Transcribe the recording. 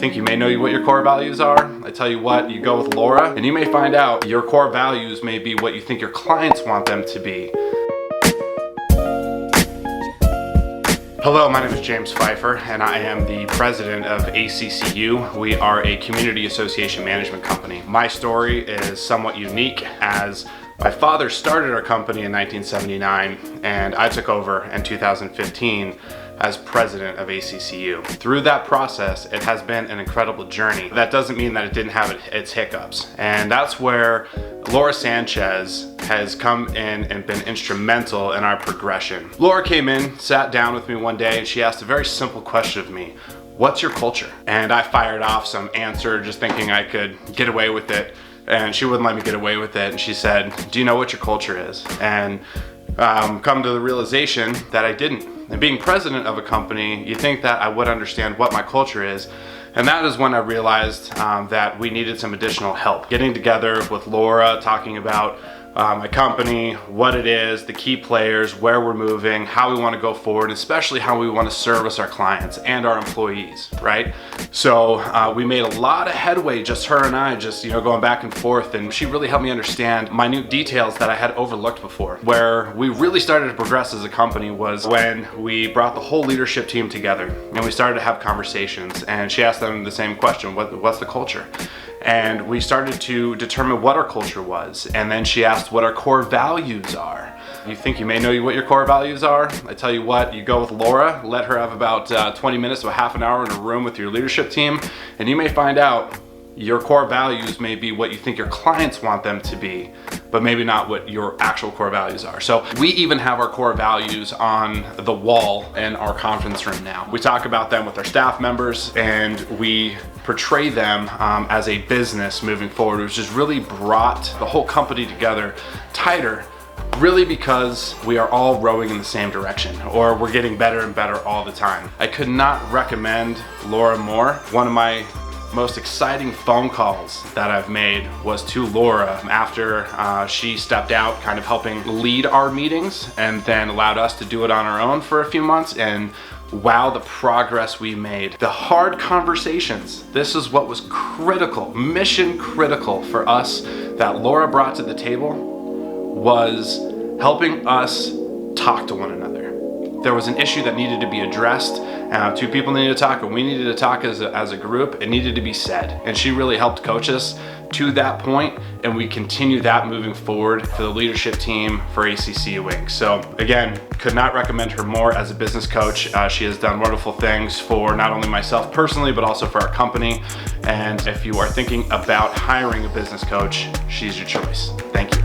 think you may know what your core values are. I tell you what, you go with Loura, and you may find out your core values may be what you think your clients want them to be. Hello, my name is James Phifer, and I am the president of ACCU. We are a community association management company. My story is somewhat unique, as my father started our company in 1979, and I took over in 2015 as president of ACCU. Through that process, it has been an incredible journey. That doesn't mean that it didn't have its hiccups, and that's where Loura Sanchez has come in and been instrumental in our progression. Loura came in, sat down with me one day, and she asked a very simple question of me: what's your culture? And I fired off some answer, just thinking I could get away with it, and she wouldn't let me get away with it. And she said, do you know what your culture is? And come to the realization that I didn't. And being president of a company, you think that I would understand what my culture is. And that is when I realized that we needed some additional help. Getting together with Loura, talking about my company, what it is, the key players, where we're moving, how we want to go forward, especially how we want to service our clients and our employees, right? So we made a lot of headway, just her and I, just going back and forth, and she really helped me understand minute details that I had overlooked before. Where we really started to progress as a company was when we brought the whole leadership team together and we started to have conversations, and she asked them the same question: what's the culture? And we started to determine what our culture was, and then she asked what our core values are. You think you may know what your core values are? I tell you what, you go with Loura, let her have about 20 minutes to a half an hour in a room with your leadership team, and you may find out your core values may be what you think your clients want them to be, but maybe not what your actual core values are. So we even have our core values on the wall in our conference room now. We talk about them with our staff members, and we portray them as a business moving forward, which has really brought the whole company together tighter, really because we are all rowing in the same direction, or we're getting better and better all the time. I could not recommend Loura more. One of my most exciting phone calls that I've made was to Loura after she stepped out, kind of helping lead our meetings, and then allowed us to do it on our own for a few months. And wow, the progress we made. The hard conversations, this is what was critical, mission critical for us that Loura brought to the table, was helping us talk to one another. There was an issue that needed to be addressed. Two people needed to talk, and we needed to talk as a group. It needed to be said. And she really helped coach us to that point, and we continue that moving forward for the leadership team for ACCU Inc. So again, could not recommend her more as a business coach. She has done wonderful things for not only myself personally, but also for our company. And if you are thinking about hiring a business coach, she's your choice. Thank you.